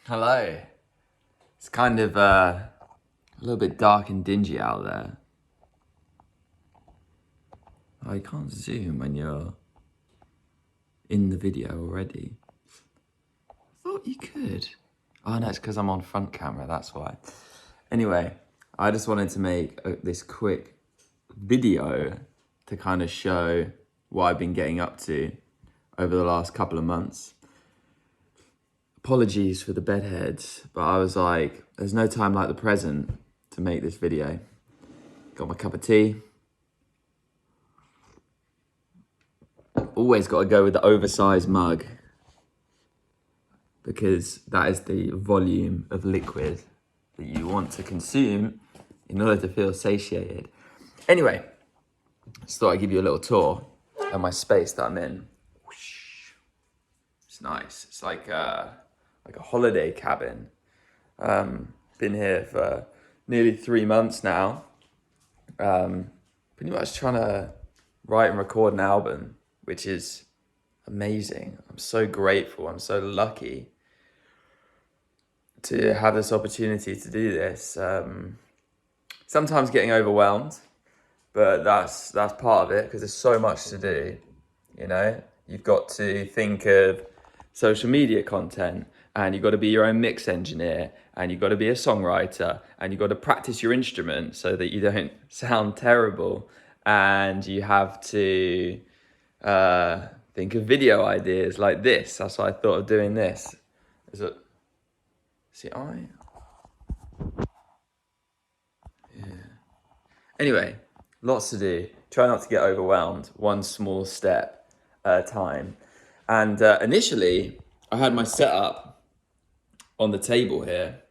Hello. It's kind of a little bit dark and dingy out there. Oh, you can't zoom when you're in the video already. I thought you could. Oh no, it's because I'm on front camera, that's why. Anyway, I just wanted to make this quick video to kind of show what I've been getting up to over the last couple of months. Apologies for the bedheads, but I was like, there's no time like the present to make this video. Got my cup of tea. Always got to go with the oversized mug because that is the volume of liquid that you want to consume in order to feel satiated. Anyway, just thought I'd give you a little tour of my space that I'm in. It's nice. It's like a holiday cabin. Been here for nearly 3 months now. Pretty much trying to write and record an album, which is amazing. I'm so grateful. I'm so lucky to have this opportunity to do this. Sometimes getting overwhelmed, but that's part of it because there's so much to do. You know, you've got to think of social media content, and you've got to be your own mix engineer, and you've got to be a songwriter, and you've got to practice your instrument so that you don't sound terrible, and you have to think of video ideas like this. That's why I thought of doing this. Yeah. Anyway, lots to do. Try not to get overwhelmed. One small step at a time. And initially, I had my setup on the table here,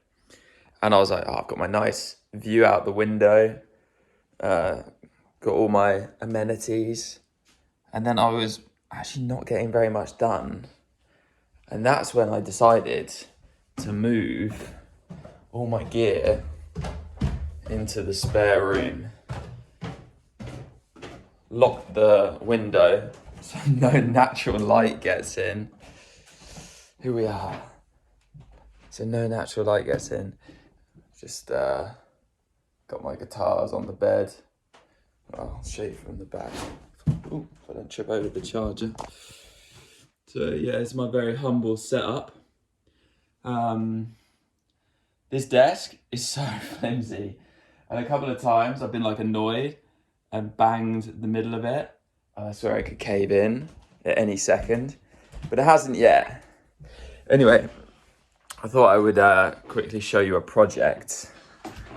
and I was like, I've got my nice view out the window, got all my amenities, and then I was actually not getting very much done. And that's when I decided to move all my gear into the spare room, lock the window so no natural light gets in. Here we are. So no natural light gets in. Just got my guitars on the bed. I'll show you from the back. Ooh, if I don't trip over the charger. So yeah, it's my very humble setup. This desk is so flimsy, and a couple of times I've been like annoyed and banged the middle of it. I swear I could cave in at any second, but it hasn't yet. Anyway, I thought I would quickly show you a project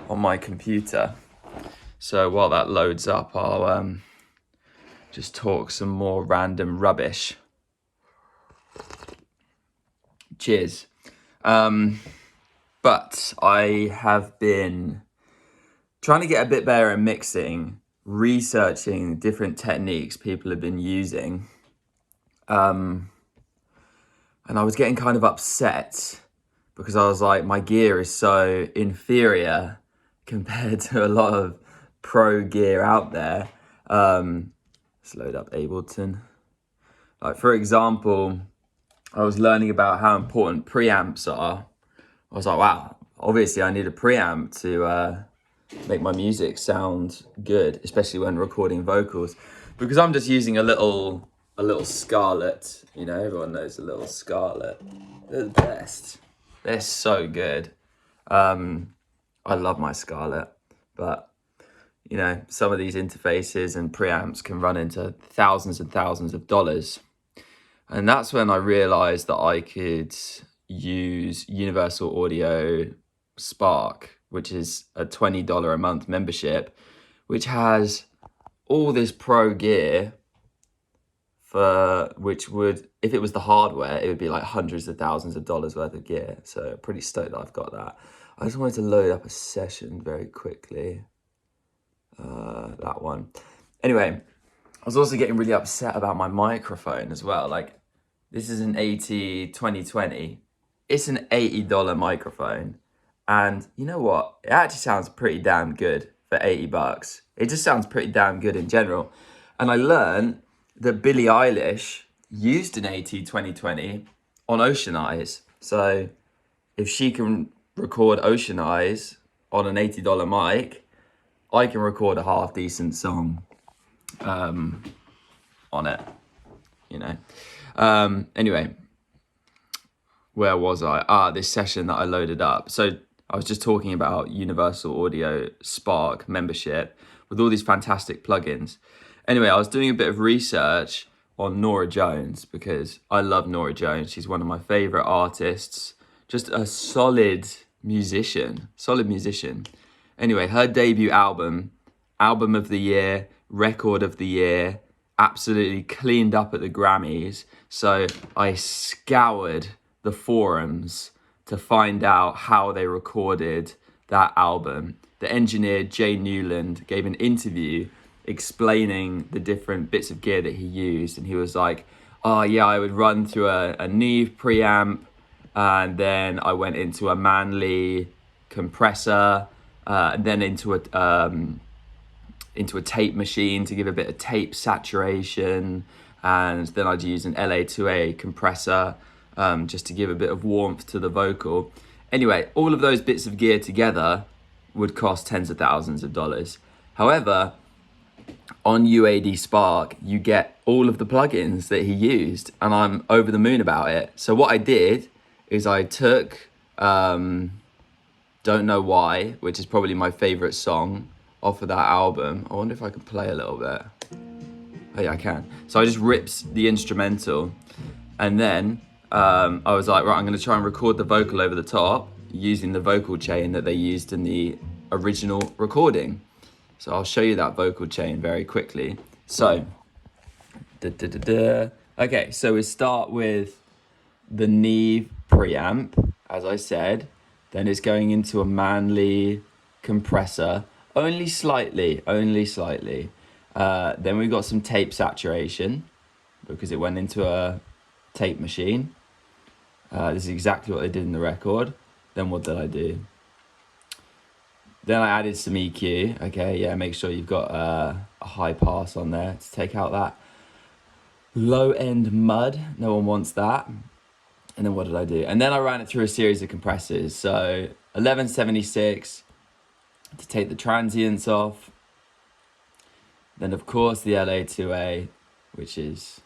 on my computer. So while that loads up, I'll just talk some more random rubbish. Cheers. But I have been trying to get a bit better at mixing, researching different techniques people have been using. And I was getting kind of upset because I was like, my gear is so inferior compared to a lot of pro gear out there. Let's load up Ableton. Like, for example, I was learning about how important preamps are. I was like, wow, obviously I need a preamp to make my music sound good, especially when recording vocals, because I'm just using a little Scarlett. You know, everyone knows a little Scarlett. They're the best. They're so good. I love my Scarlett, but you know, some of these interfaces and preamps can run into thousands and thousands of dollars. And that's when I realized that I could use Universal Audio Spark, which is a $20 a month membership, which has all this pro gear for which would, if it was the hardware, it would be like hundreds of thousands of dollars worth of gear. So pretty stoked that I've got that. I just wanted to load up a session very quickly. That one. Anyway, I was also getting really upset about my microphone as well. Like, this is an AT 2020. It's an $80 microphone. And you know what? It actually sounds pretty damn good for $80. It just sounds pretty damn good in general. And I learned that Billie Eilish used an AT 2020 on Ocean Eyes. So if she can record Ocean Eyes on an $80 mic, I can record a half decent song on it, you know. Anyway, where was I? This session that I loaded up. So I was just talking about Universal Audio Spark membership with all these fantastic plugins. Anyway, I was doing a bit of research on Norah Jones because I love Norah Jones. She's one of my favorite artists, just a solid musician. Anyway, her debut album of the year, record of the year, absolutely cleaned up at the Grammys. So I scoured the forums to find out how they recorded that album. The engineer, Jay Newland, gave an interview explaining the different bits of gear that he used. And he was like, oh yeah, I would run through a Neve preamp, and then I went into a Manley compressor, and then into a tape machine to give a bit of tape saturation, and then I'd use an LA2A compressor just to give a bit of warmth to the vocal. Anyway, all of those bits of gear together would cost tens of thousands of dollars. However, on UAD Spark, you get all of the plugins that he used, and I'm over the moon about it. So what I did is I took Don't Know Why, which is probably my favorite song off of that album. I wonder if I can play a little bit. Oh yeah, I can. So I just ripped the instrumental, and then I was like, right, I'm going to try and record the vocal over the top using the vocal chain that they used in the original recording. So I'll show you that vocal chain very quickly. So, okay, so we start with the Neve preamp, as I said. Then it's going into a Manley compressor, only slightly. Then we've got some tape saturation because it went into a tape machine. This is exactly what they did in the record. Then what did I do? Then I added some EQ. Okay, yeah, make sure you've got a high pass on there to take out that low end mud. No one wants that. And then what did I do? And then I ran it through a series of compressors. So 1176 to take the transients off. Then of course the LA2A, which is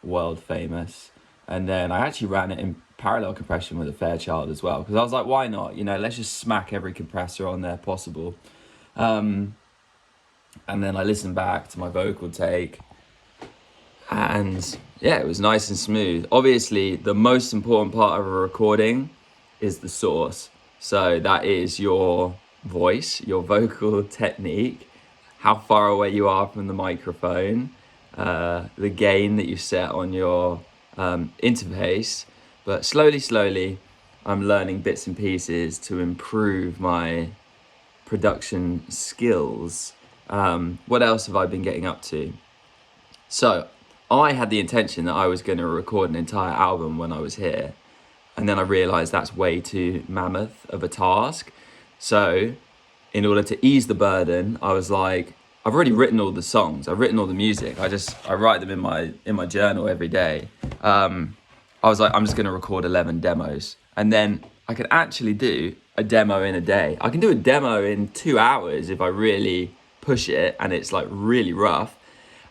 world famous. And then I actually ran it in parallel compression with a Fairchild as well, because I was like, why not? You know, let's just smack every compressor on there possible. And then I listened back to my vocal take, and yeah, it was nice and smooth. Obviously, the most important part of a recording is the source. So that is your voice, your vocal technique, how far away you are from the microphone, the gain that you set on your interface. But slowly, I'm learning bits and pieces to improve my production skills. What else have I been getting up to? So I had the intention that I was going to record an entire album when I was here. And then I realized that's way too mammoth of a task. So in order to ease the burden, I was like, I've already written all the songs. I've written all the music. I write them in my journal every day. I was like, I'm just going to record 11 demos. And then I can actually do a demo in a day. I can do a demo in 2 hours if I really push it and it's like really rough.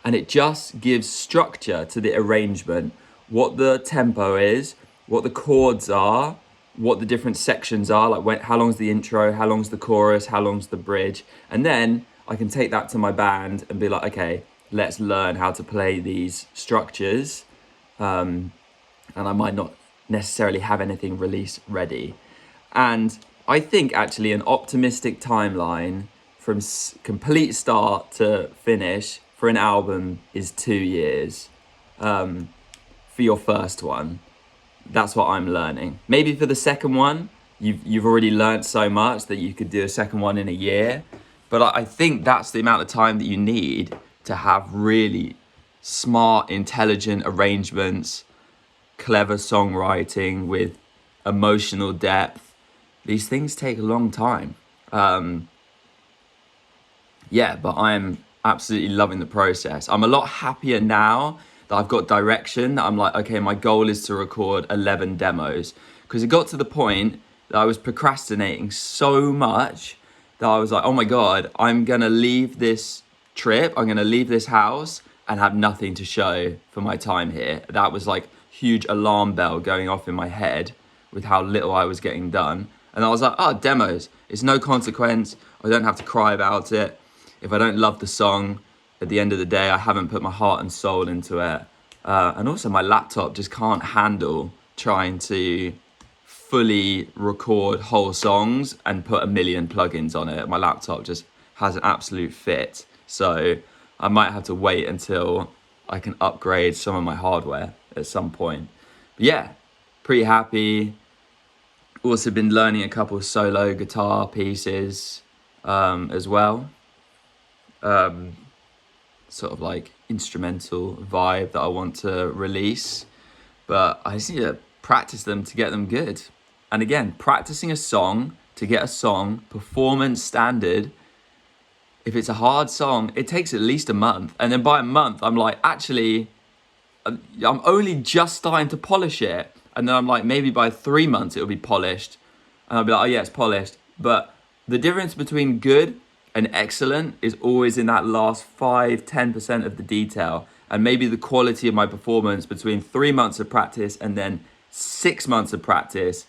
And it just gives structure to the arrangement, what the tempo is, what the chords are, what the different sections are, like how long's the intro, how long's the chorus, how long's the bridge. And then I can take that to my band and be like, okay, let's learn how to play these structures. And I might not necessarily have anything release ready. And I think actually an optimistic timeline from complete start to finish for an album is 2 years. For your first one, that's what I'm learning. Maybe for the second one, you've already learned so much that you could do a second one in a year. But I think that's the amount of time that you need to have really smart, intelligent arrangements, clever songwriting with emotional depth. These things take a long time. Yeah, but I'm absolutely loving the process. I'm a lot happier now that I've got direction, that I'm like, okay, my goal is to record 11 demos. Because it got to the point that I was procrastinating so much that I was like, oh my God, I'm gonna leave this trip, I'm gonna leave this house and have nothing to show for my time here. That was like huge alarm bell going off in my head with how little I was getting done. And I was like, oh, demos, it's no consequence. I don't have to cry about it. If I don't love the song, at the end of the day, I haven't put my heart and soul into it. And also my laptop just can't handle trying to fully record whole songs and put a million plugins on it. My laptop just has an absolute fit. So I might have to wait until I can upgrade some of my hardware at some point. But yeah, pretty happy. Also been learning a couple of solo guitar pieces as well. Sort of like instrumental vibe that I want to release. But I just need to practice them to get them good. And again, practicing a song to get a song performance standard, if it's a hard song, it takes at least a month. And then by a month, I'm like, actually, I'm only just starting to polish it. And then I'm like, maybe by 3 months, it'll be polished. And I'll be like, oh yeah, it's polished. But the difference between good and excellent is always in that last 5-10% of the detail. And maybe the quality of my performance between 3 months of practice and then 6 months of practice,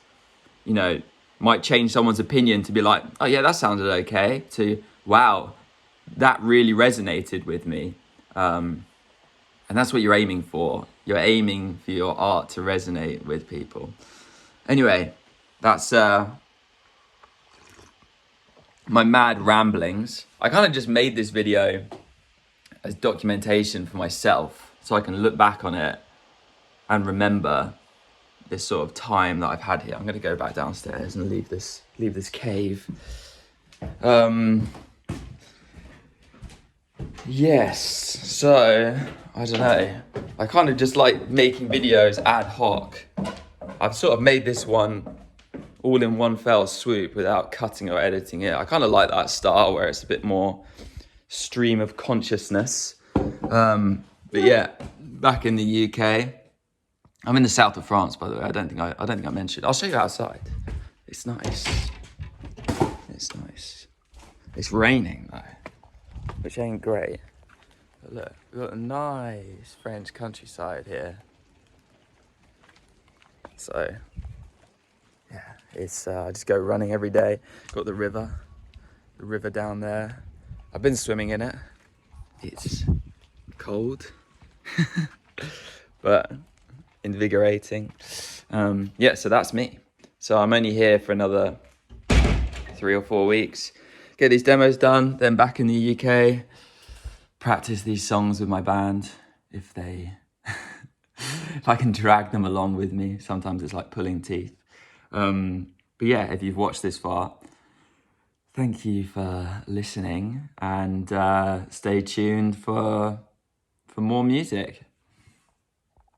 you know, might change someone's opinion to be like, oh yeah, that sounded okay, to wow, that really resonated with me. And that's what you're aiming for. You're aiming for your art to resonate with people. Anyway, that's my mad ramblings. I kind of just made this video as documentation for myself so I can look back on it and remember this sort of time that I've had here. I'm going to go back downstairs and leave this cave. Yes, so I don't know. I kind of just like making videos ad hoc. I've sort of made this one all in one fell swoop without cutting or editing it. I kind of like that style where it's a bit more stream of consciousness. But yeah, back in the UK. I'm in the south of France, by the way. I don't think I mentioned. I'll show you outside. It's nice. It's nice. It's raining though, which ain't great. But look, we've got a nice French countryside here. So yeah, it's I just go running every day. Got the river down there. I've been swimming in it. It's cold, but invigorating. Yeah, so that's me. So I'm only here for another 3 or 4 weeks. Get these demos done, then back in the UK, practice these songs with my band if they if I can drag them along with me. Sometimes it's like pulling teeth. But yeah, if you've watched this far, thank you for listening, and stay tuned for more music.